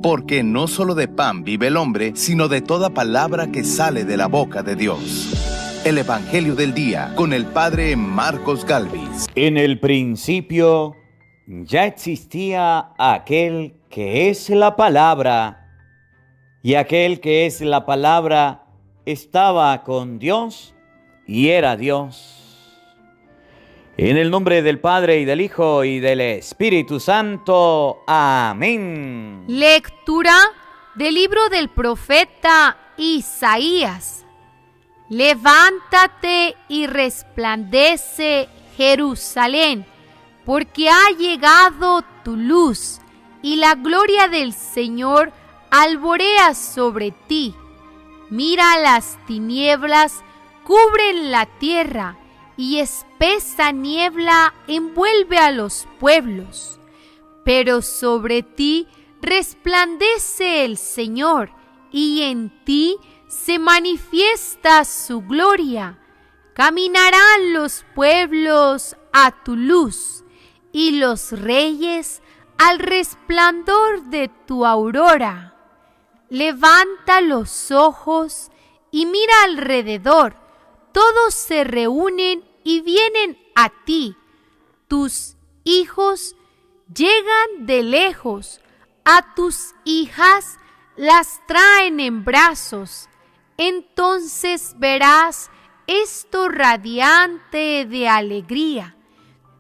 porque no solo de pan vive el hombre, sino de toda palabra que sale de la boca de Dios. El Evangelio del Día, con el Padre Marcos Galvis. En el principio ya existía aquel que es la palabra, y aquel que es la palabra estaba con Dios y era Dios. En el nombre del Padre, y del Hijo, y del Espíritu Santo. Amén. Lectura del libro del profeta Isaías. Levántate y resplandece, Jerusalén, porque ha llegado tu luz, y la gloria del Señor alborea sobre ti. Mira, las tinieblas cubren la tierra, y espesa niebla envuelve a los pueblos. Pero sobre ti resplandece el Señor, y en ti se manifiesta su gloria. Caminarán los pueblos a tu luz, y los reyes al resplandor de tu aurora. Levanta los ojos y mira alrededor. Todos se reúnen y vienen a ti. Tus hijos llegan de lejos. A tus hijas las traen en brazos. Entonces verás esto radiante de alegría.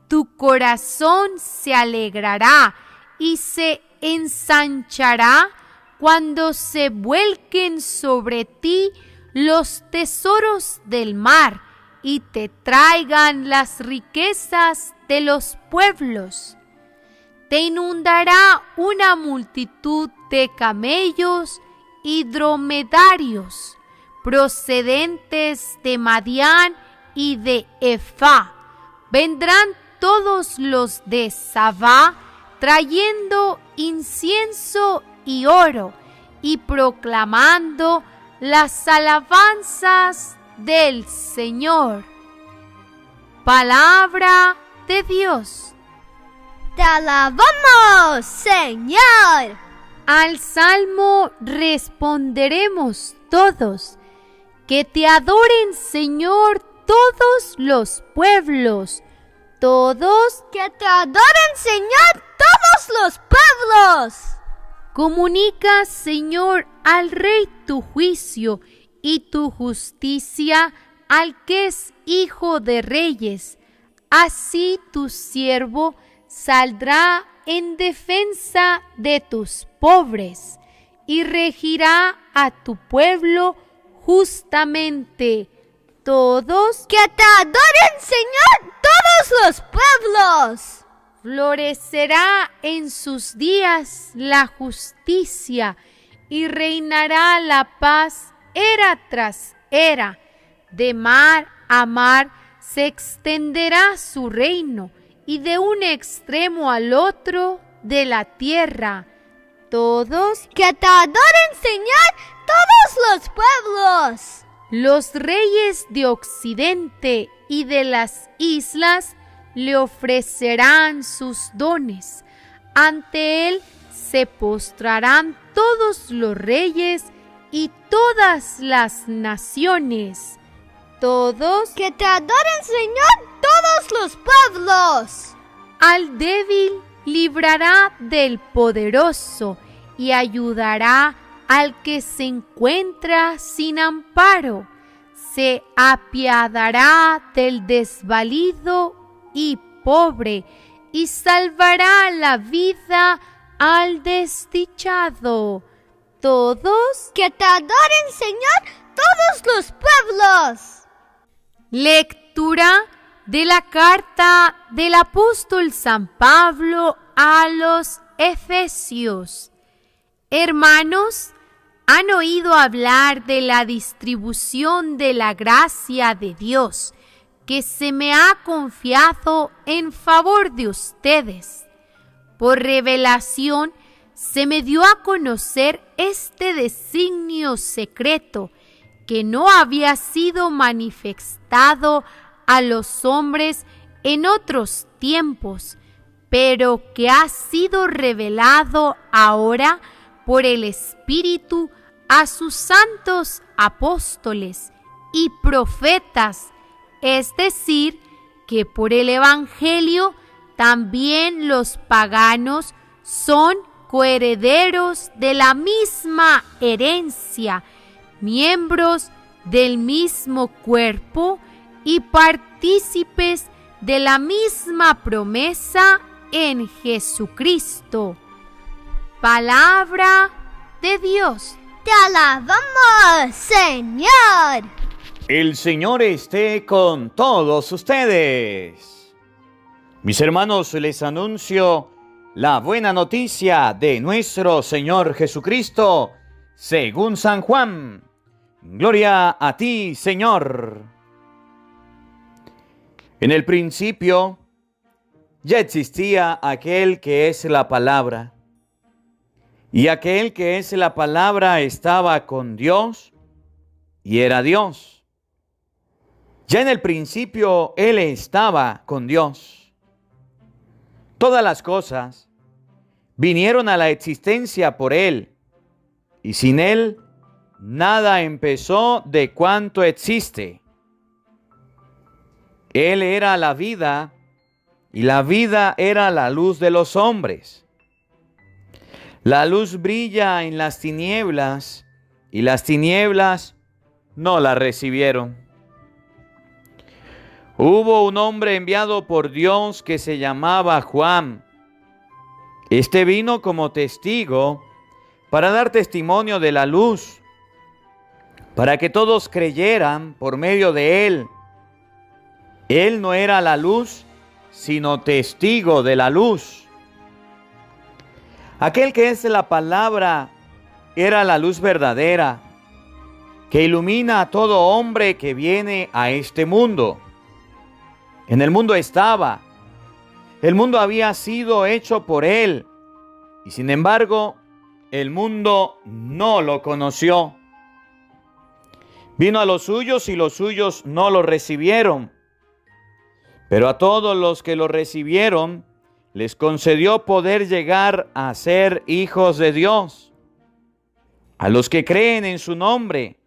Tu corazón se alegrará y se ensanchará cuando se vuelquen sobre ti los tesoros del mar y te traigan las riquezas de los pueblos. Te inundará una multitud de camellos y dromedarios procedentes de Madián y de Efá. Vendrán todos los de Sabá trayendo incienso y oro y proclamando las alabanzas del Señor. Palabra de Dios. ¡Te alabamos, Señor! Al salmo responderemos todos: que te adoren, Señor, todos los pueblos. Todos. ¡Que te adoren, Señor, todos los pueblos! Comunica, Señor, al Rey tu juicio y tu justicia al que es Hijo de Reyes. Así tu siervo saldrá en defensa de tus pobres y regirá a tu pueblo justamente. Todos. ¡Que te adoren, Señor, todos los pueblos! Florecerá en sus días la justicia y reinará la paz era tras era. De mar a mar se extenderá su reino y de un extremo al otro de la tierra. Todos. ¡Que te adoren, Señor, todos los pueblos! Los reyes de Occidente y de las islas le ofrecerán sus dones. Ante él se postrarán todos los reyes y todas las naciones. Todos. ¡Que te adoren, Señor, todos los pueblos! Al débil librará del poderoso y ayudará al que se encuentra sin amparo. Se apiadará del desvalido y pobre y salvará la vida al desdichado. Todos. ¡Que te adoren, Señor, todos los pueblos! Lectura de la carta del apóstol San Pablo a los Efesios. Hermanos, han oído hablar de la distribución de la gracia de Dios que se me ha confiado en favor de ustedes. Por revelación se me dio a conocer este designio secreto que no había sido manifestado a los hombres en otros tiempos, pero que ha sido revelado ahora por el Espíritu a sus santos apóstoles y profetas, es decir, que por el Evangelio también los paganos son coherederos de la misma herencia, miembros del mismo cuerpo y partícipes de la misma promesa en Jesucristo. Palabra de Dios. Te alabamos, Señor. El Señor esté con todos ustedes. Mis hermanos, les anuncio la buena noticia de nuestro Señor Jesucristo, según San Juan. Gloria a ti, Señor. En el principio ya existía aquel que es la palabra, y aquel que es la palabra estaba con Dios y era Dios. Ya en el principio Él estaba con Dios. Todas las cosas vinieron a la existencia por Él, y sin Él nada empezó de cuanto existe. Él era la vida, y la vida era la luz de los hombres. La luz brilla en las tinieblas, y las tinieblas no la recibieron. Hubo un hombre enviado por Dios que se llamaba Juan. Este vino como testigo para dar testimonio de la luz, para que todos creyeran por medio de él. Él no era la luz, sino testigo de la luz. Aquel que es la palabra era la luz verdadera, que ilumina a todo hombre que viene a este mundo. En el mundo estaba, el mundo había sido hecho por él, y sin embargo, el mundo no lo conoció. Vino a los suyos y los suyos no lo recibieron. Pero a todos los que lo recibieron, les concedió poder llegar a ser hijos de Dios, a los que creen en su nombre,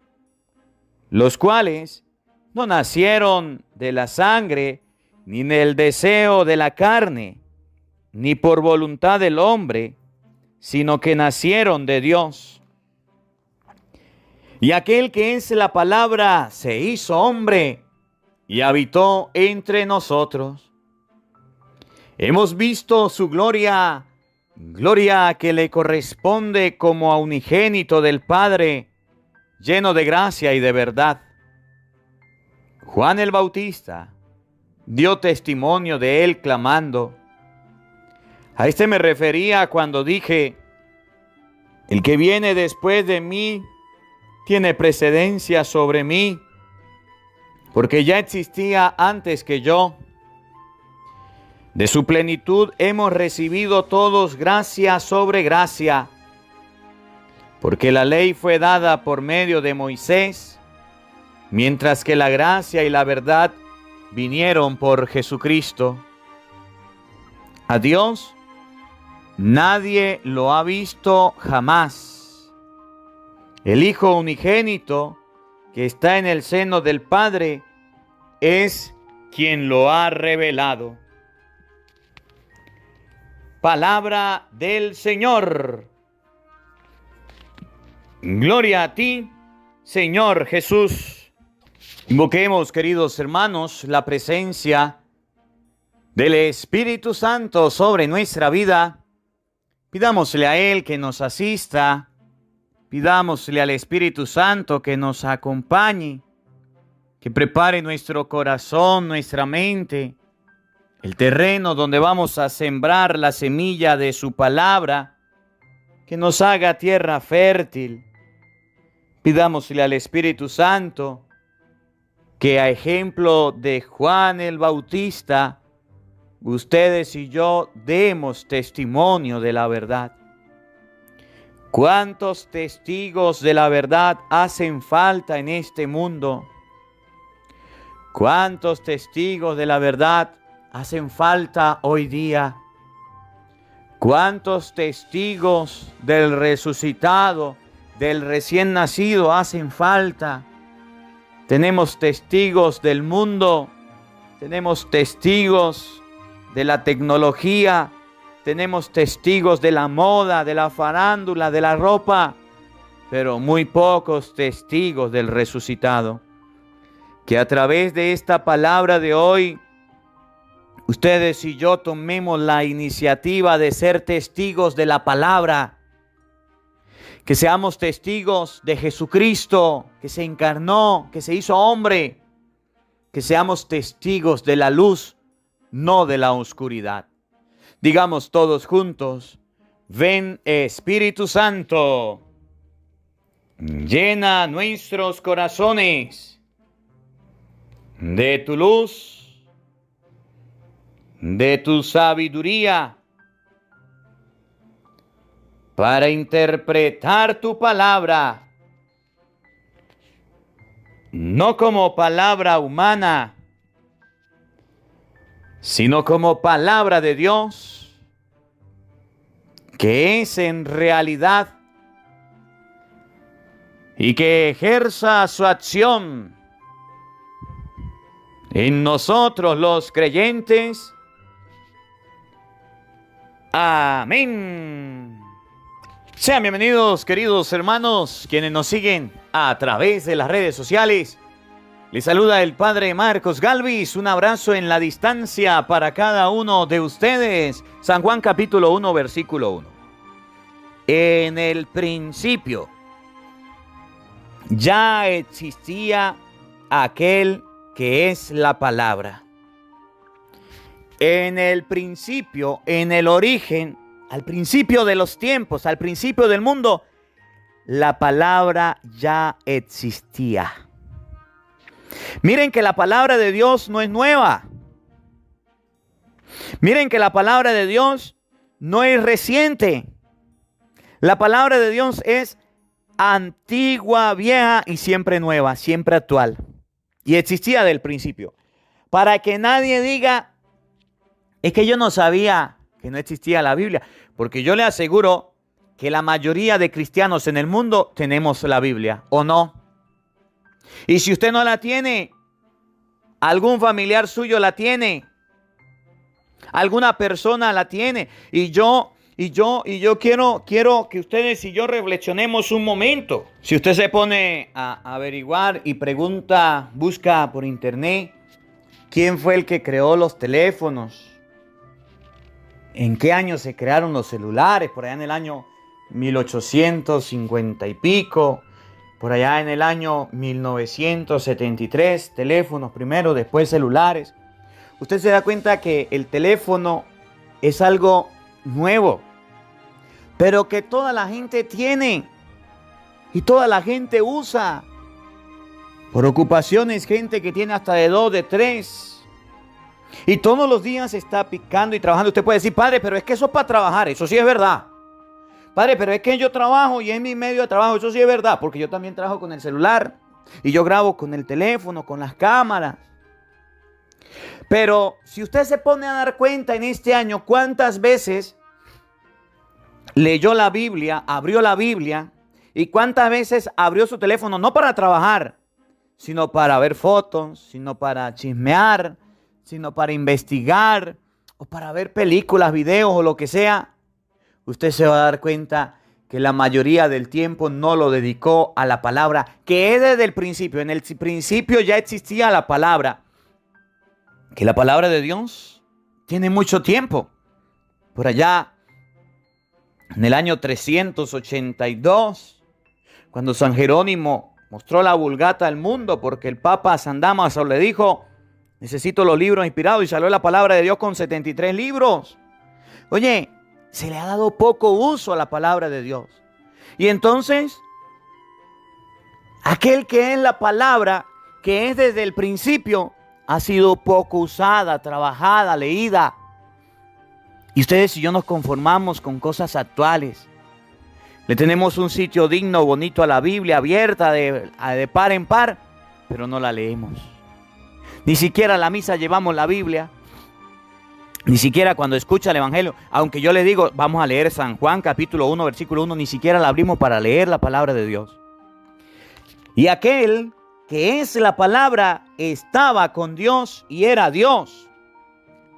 los cuales no nacieron de la sangre, ni del deseo de la carne, ni por voluntad del hombre, sino que nacieron de Dios. Y aquel que es la palabra se hizo hombre y habitó entre nosotros. Hemos visto su gloria, gloria que le corresponde como a unigénito del Padre, lleno de gracia y de verdad. Juan el Bautista dio testimonio de él clamando. A este me refería cuando dije: el que viene después de mí tiene precedencia sobre mí, porque ya existía antes que yo. De su plenitud hemos recibido todos gracia sobre gracia, porque la ley fue dada por medio de Moisés, mientras que la gracia y la verdad vinieron por Jesucristo. A Dios nadie lo ha visto jamás. El Hijo unigénito que está en el seno del Padre es quien lo ha revelado. Palabra del Señor. Gloria a ti, Señor Jesús. Invoquemos, queridos hermanos, la presencia del Espíritu Santo sobre nuestra vida. Pidámosle a Él que nos asista. Pidámosle al Espíritu Santo que nos acompañe, que prepare nuestro corazón, nuestra mente, el terreno donde vamos a sembrar la semilla de su palabra, que nos haga tierra fértil. Pidámosle al Espíritu Santo que, a ejemplo de Juan el Bautista, ustedes y yo demos testimonio de la verdad. ¿Cuántos testigos de la verdad hacen falta en este mundo? ¿Cuántos testigos de la verdad hacen falta hoy día? ¿Cuántos testigos del resucitado, del recién nacido hacen falta? Tenemos testigos del mundo, tenemos testigos de la tecnología, tenemos testigos de la moda, de la farándula, de la ropa, pero muy pocos testigos del resucitado. Que a través de esta palabra de hoy, ustedes y yo tomemos la iniciativa de ser testigos de la palabra. Que seamos testigos de Jesucristo, que se encarnó, que se hizo hombre. Que seamos testigos de la luz, no de la oscuridad. Digamos todos juntos: ven Espíritu Santo, llena nuestros corazones de tu luz, de tu sabiduría, para interpretar tu palabra, no como palabra humana, sino como palabra de Dios, que es en realidad y que ejerza su acción en nosotros los creyentes. Amén. Sean bienvenidos, queridos hermanos, quienes nos siguen a través de las redes sociales. Les saluda el Padre Marcos Galvis. Un abrazo en la distancia para cada uno de ustedes. San Juan capítulo 1, versículo 1. En el principio ya existía aquel que es la palabra. En el principio, en el origen, al principio de los tiempos, al principio del mundo, la palabra ya existía. Miren que la palabra de Dios no es nueva. Miren que la palabra de Dios no es reciente. La palabra de Dios es antigua, vieja y siempre nueva, siempre actual. Y existía del principio. Para que nadie diga, es que yo no sabía que no existía la Biblia. Porque yo le aseguro que la mayoría de cristianos en el mundo tenemos la Biblia, ¿o no? Y si usted no la tiene, algún familiar suyo la tiene, alguna persona la tiene. Y yo quiero que ustedes y yo reflexionemos un momento. Si usted se pone a averiguar y pregunta, busca por internet, ¿quién fue el que creó los teléfonos? ¿En qué año se crearon los celulares? Por allá en el año 1850 y pico. Por allá en el año 1973, teléfonos primero, después celulares. Usted se da cuenta que el teléfono es algo nuevo, pero que toda la gente tiene y toda la gente usa. Por ocupaciones, gente que tiene hasta de 2, de 3. Y todos los días está picando y trabajando. Usted puede decir, padre, pero es que eso es para trabajar. Eso sí es verdad. Padre, pero es que yo trabajo y es mi medio de trabajo. Eso sí es verdad, porque yo también trabajo con el celular. Y yo grabo con el teléfono, con las cámaras. Pero si usted se pone a dar cuenta en este año, ¿cuántas veces leyó la Biblia, abrió la Biblia? ¿Y cuántas veces abrió su teléfono? No para trabajar, sino para ver fotos, sino para chismear, sino para investigar, o para ver películas, videos o lo que sea. Usted se va a dar cuenta que la mayoría del tiempo no lo dedicó a la palabra, que es desde el principio. En el principio ya existía la palabra. Que la palabra de Dios tiene mucho tiempo. Por allá, en el año 382, cuando San Jerónimo mostró la Vulgata al mundo, porque el Papa San Dámaso le dijo, necesito los libros inspirados, y salió la palabra de Dios con 73 libros. Oye, se le ha dado poco uso a la palabra de Dios. Y entonces, aquel que es la palabra, que es desde el principio, ha sido poco usada, trabajada, leída. Y ustedes y yo nos conformamos con cosas actuales. Le tenemos un sitio digno, bonito a la Biblia, abierta de par en par, pero no la leemos. Ni siquiera a la misa llevamos la Biblia. Ni siquiera cuando escucha el Evangelio, aunque yo le digo, vamos a leer San Juan capítulo 1, versículo 1, ni siquiera la abrimos para leer la palabra de Dios. Y aquel que es la palabra estaba con Dios y era Dios.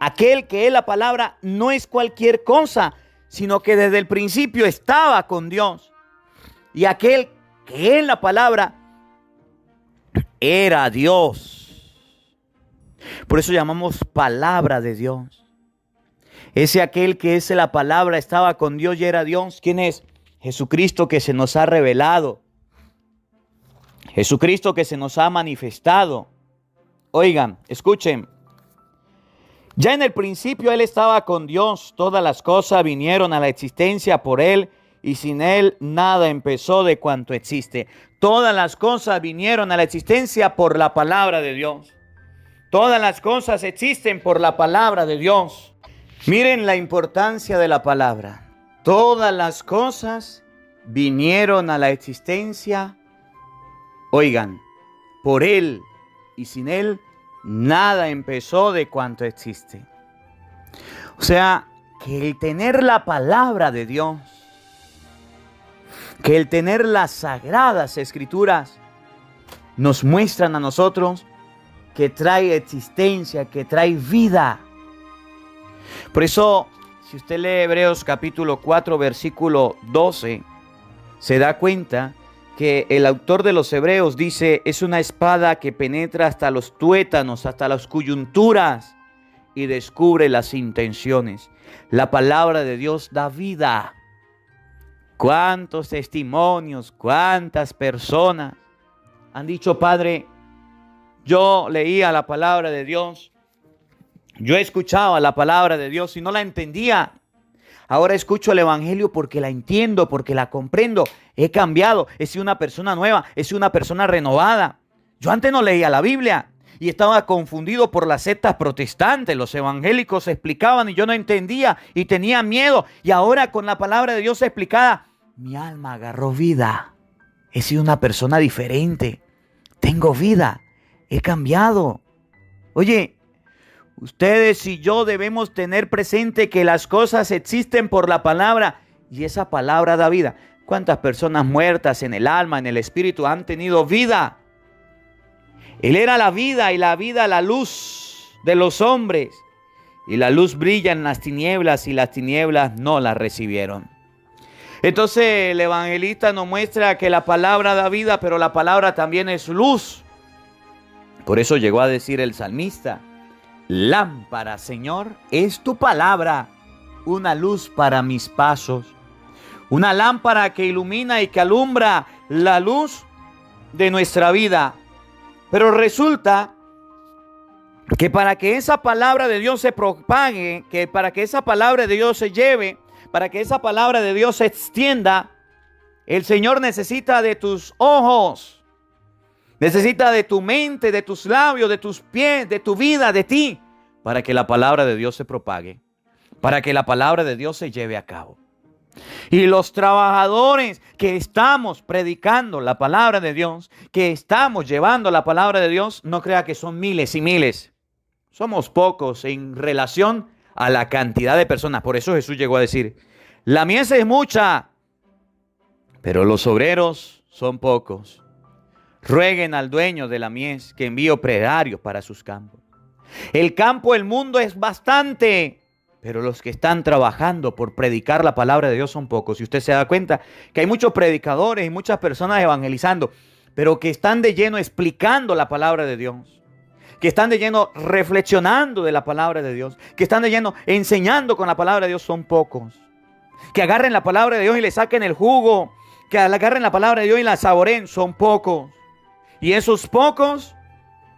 Aquel que es la palabra no es cualquier cosa, sino que desde el principio estaba con Dios. Y aquel que es la palabra era Dios. Por eso llamamos palabra de Dios. Ese aquel que es la palabra estaba con Dios y era Dios. ¿Quién es? Jesucristo, que se nos ha revelado. Jesucristo que se nos ha manifestado. Oigan, escuchen. Ya en el principio Él estaba con Dios. Todas las cosas vinieron a la existencia por Él, y sin Él nada empezó de cuanto existe. Todas las cosas vinieron a la existencia por la palabra de Dios. Todas las cosas existen por la palabra de Dios. Miren la importancia de la palabra. Todas las cosas vinieron a la existencia, oigan, por Él, y sin Él nada empezó de cuanto existe. O sea, que el tener la palabra de Dios, que el tener las sagradas escrituras, nos muestran a nosotros que trae existencia, que trae vida. Por eso, si usted lee Hebreos capítulo 4, versículo 12, se da cuenta que el autor de los Hebreos dice, es una espada que penetra hasta los tuétanos, hasta las coyunturas, y descubre las intenciones. La palabra de Dios da vida. ¿Cuántos testimonios, cuántas personas han dicho, Padre, yo leía la palabra de Dios, yo escuchaba la palabra de Dios y no la entendía? Ahora escucho el Evangelio porque la entiendo, porque la comprendo. He cambiado, he sido una persona nueva, he sido una persona renovada. Yo antes no leía la Biblia y estaba confundido por las sectas protestantes. Los evangélicos explicaban y yo no entendía y tenía miedo. Y ahora con la palabra de Dios explicada, mi alma agarró vida. He sido una persona diferente. Tengo vida. He cambiado. Oye, ustedes y yo debemos tener presente que las cosas existen por la palabra y esa palabra da vida. ¿Cuántas personas muertas en el alma, en el espíritu han tenido vida? Él era la vida y la vida la luz de los hombres. Y la luz brilla en las tinieblas y las tinieblas no la recibieron. Entonces el evangelista nos muestra que la palabra da vida, pero la palabra también es luz. Por eso llegó a decir el salmista, lámpara, Señor, es tu palabra, una luz para mis pasos. Una lámpara que ilumina y que alumbra la luz de nuestra vida. Pero resulta que para que esa palabra de Dios se propague, que para que esa palabra de Dios se lleve, para que esa palabra de Dios se extienda, el Señor necesita de tus ojos. Necesita de tu mente, de tus labios, de tus pies, de tu vida, de ti, para que la palabra de Dios se propague, para que la palabra de Dios se lleve a cabo. Y los trabajadores que estamos predicando la palabra de Dios, que estamos llevando la palabra de Dios, no crea que son miles y miles. Somos pocos en relación a la cantidad de personas. Por eso Jesús llegó a decir, la mies es mucha, pero los obreros son pocos. Rueguen al dueño de la mies que envíe operarios para sus campos. El campo, el mundo es bastante, pero los que están trabajando por predicar la palabra de Dios son pocos. Y usted se da cuenta que hay muchos predicadores y muchas personas evangelizando, pero que están de lleno explicando la palabra de Dios, que están de lleno reflexionando de la palabra de Dios, que están de lleno enseñando con la palabra de Dios, son pocos. Que agarren la palabra de Dios y le saquen el jugo, que agarren la palabra de Dios y la saboreen, son pocos. Y esos pocos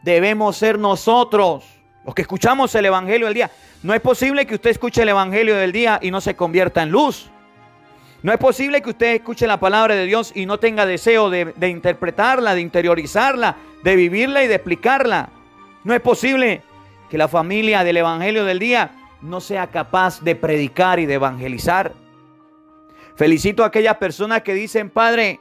debemos ser nosotros, los que escuchamos el evangelio del día. No es posible que usted escuche el evangelio del día y no se convierta en luz. No es posible que usted escuche la palabra de Dios y no tenga deseo de interpretarla, de interiorizarla, de vivirla y de explicarla. No es posible que la familia del evangelio del día no sea capaz de predicar y de evangelizar. Felicito a aquellas personas que dicen, Padre,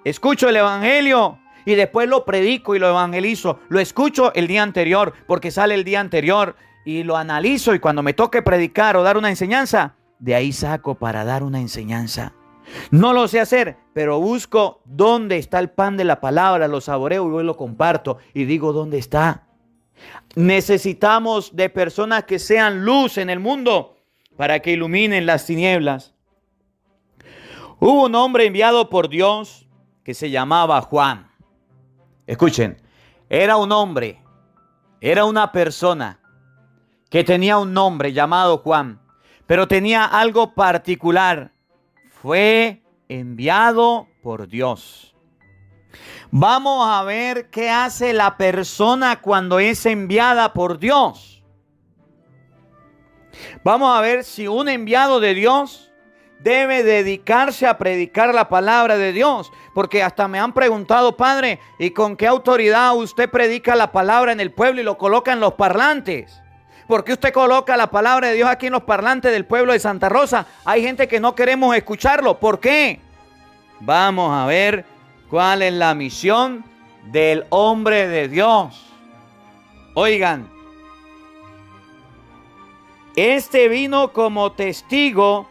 escucho el evangelio y después lo predico y lo evangelizo. Lo escucho el día anterior porque sale el día anterior y lo analizo, y cuando me toque predicar o dar una enseñanza, de ahí saco para dar una enseñanza. No lo sé hacer, pero busco dónde está el pan de la palabra, lo saboreo y luego lo comparto y digo dónde está. Necesitamos de personas que sean luz en el mundo para que iluminen las tinieblas. Hubo un hombre enviado por Dios que se llamaba Juan. Escuchen, era un hombre, era una persona que tenía un nombre llamado Juan, pero tenía algo particular. Fue enviado por Dios. Vamos a ver qué hace la persona cuando es enviada por Dios. Vamos a ver si un enviado de Dios debe dedicarse a predicar la palabra de Dios. Porque hasta me han preguntado, padre, ¿y con qué autoridad usted predica la palabra en el pueblo y lo coloca en los parlantes? ¿Por qué usted coloca la palabra de Dios aquí en los parlantes del pueblo de Santa Rosa? Hay gente que no queremos escucharlo. ¿Por qué? Vamos a ver cuál es la misión del hombre de Dios. Oigan, este vino como testigo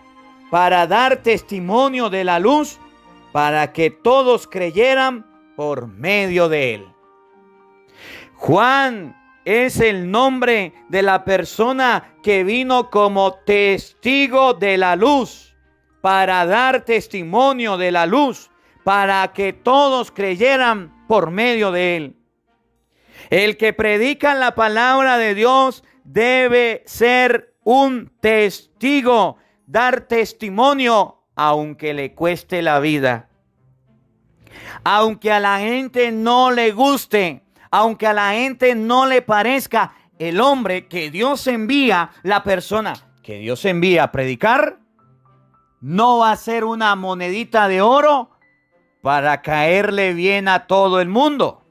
para dar testimonio de la luz, para que todos creyeran por medio de él. Juan es el nombre de la persona que vino como testigo de la luz, para dar testimonio de la luz, para que todos creyeran por medio de él. El que predica la palabra de Dios debe ser un testigo, dar testimonio, aunque le cueste la vida. Aunque a la gente no le guste, aunque a la gente no le parezca, el hombre que Dios envía, la persona que Dios envía a predicar, no va a ser una monedita de oro para caerle bien a todo el mundo.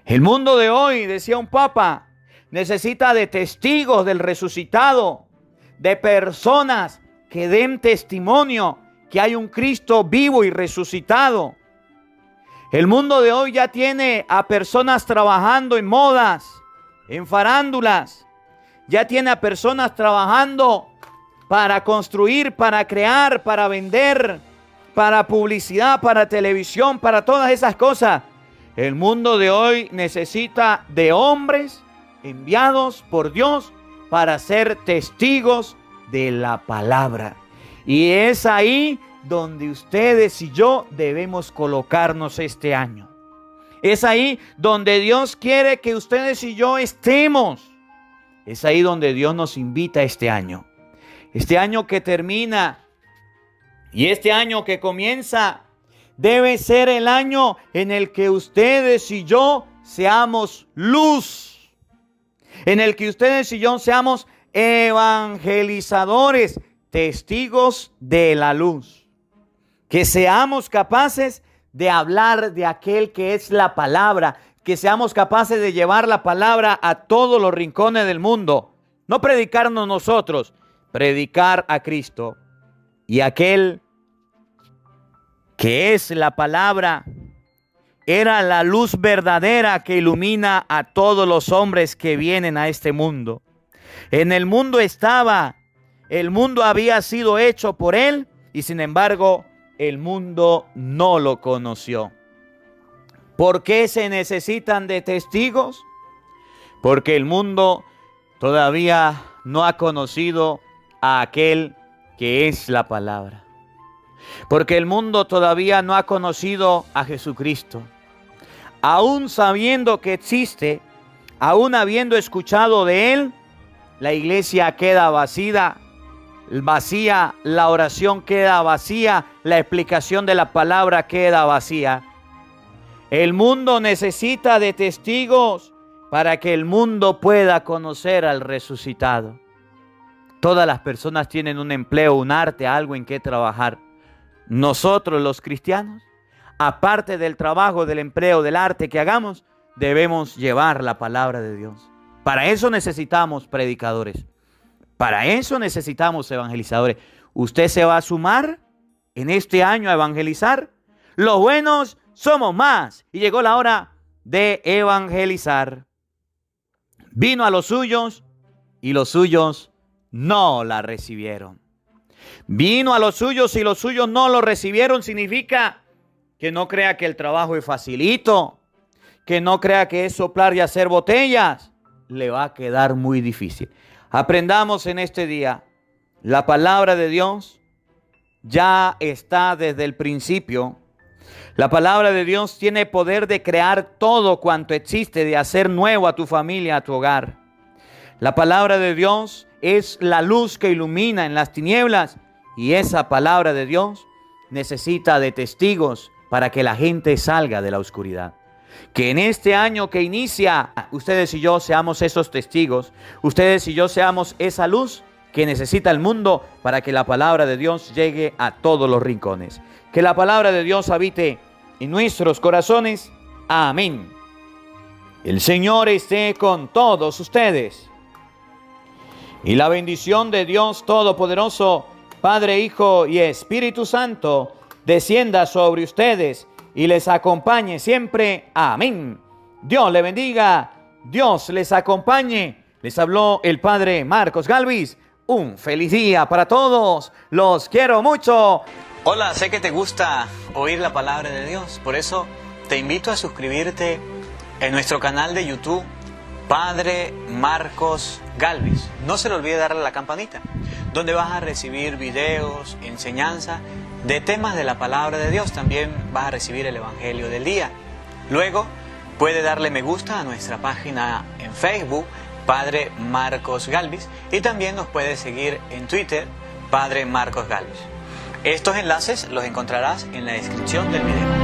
El mundo de hoy, decía un papa, necesita de testigos del resucitado, de personas que den testimonio que hay un Cristo vivo y resucitado. El mundo de hoy ya tiene a personas trabajando en modas, en farándulas. Ya tiene a personas trabajando para construir, para crear, para vender, para publicidad, para televisión, para todas esas cosas. El mundo de hoy necesita de hombres enviados por Dios para ser testigos de la palabra. Y es ahí donde ustedes y yo debemos colocarnos este año. Es ahí donde Dios quiere que ustedes y yo estemos. Es ahí donde Dios nos invita este año. Este año que termina y este año que comienza debe ser el año en el que ustedes y yo seamos luz. En el que ustedes y yo seamos evangelizadores, testigos de la luz. Que seamos capaces de hablar de aquel que es la palabra. Que seamos capaces de llevar la palabra a todos los rincones del mundo. No predicarnos nosotros, predicar a Cristo. Y aquel que es la palabra era la luz verdadera que ilumina a todos los hombres que vienen a este mundo. En el mundo estaba, el mundo había sido hecho por él y sin embargo el mundo no lo conoció. ¿Por qué se necesitan de testigos? Porque el mundo todavía no ha conocido a aquel que es la palabra. Porque el mundo todavía no ha conocido a Jesucristo. Aún sabiendo que existe, aún habiendo escuchado de él, la iglesia queda vacía, la oración queda vacía, la explicación de la palabra queda vacía. El mundo necesita de testigos para que el mundo pueda conocer al resucitado. Todas las personas tienen un empleo, un arte, algo en que trabajar. Nosotros los cristianos, aparte del trabajo, del empleo, del arte que hagamos, debemos llevar la palabra de Dios. Para eso necesitamos predicadores. Para eso necesitamos evangelizadores. ¿Usted se va a sumar en este año a evangelizar? Los buenos somos más. Y llegó la hora de evangelizar. Vino a los suyos y los suyos no la recibieron. Vino a los suyos y los suyos no lo recibieron significa que no crea que el trabajo es facilito, que no crea que es soplar y hacer botellas. Le va a quedar muy difícil. Aprendamos en este día, la palabra de Dios ya está desde el principio. La palabra de Dios tiene poder de crear todo cuanto existe, de hacer nuevo a tu familia, a tu hogar. La palabra de Dios es la luz que ilumina en las tinieblas, y esa palabra de Dios necesita de testigos para que la gente salga de la oscuridad. Que en este año que inicia, ustedes y yo seamos esos testigos, ustedes y yo seamos esa luz que necesita el mundo para que la palabra de Dios llegue a todos los rincones. Que la palabra de Dios habite en nuestros corazones. Amén. El Señor esté con todos ustedes. Y la bendición de Dios Todopoderoso, Padre, Hijo y Espíritu Santo, descienda sobre ustedes y les acompañe siempre. Amén. Dios le bendiga. Dios les acompañe. Les habló el Padre Marcos Galvis. Un feliz día para todos. Los quiero mucho. Hola, sé que te gusta oír la palabra de Dios. Por eso te invito a suscribirte en nuestro canal de YouTube, Padre Marcos Galvis. No se le olvide darle a la campanita, donde vas a recibir videos, enseñanza de temas de la palabra de Dios. También vas a recibir el Evangelio del día. Luego puede darle me gusta a nuestra página en Facebook, Padre Marcos Galvis, y también nos puede seguir en Twitter, Padre Marcos Galvis. Estos enlaces los encontrarás en la descripción del video.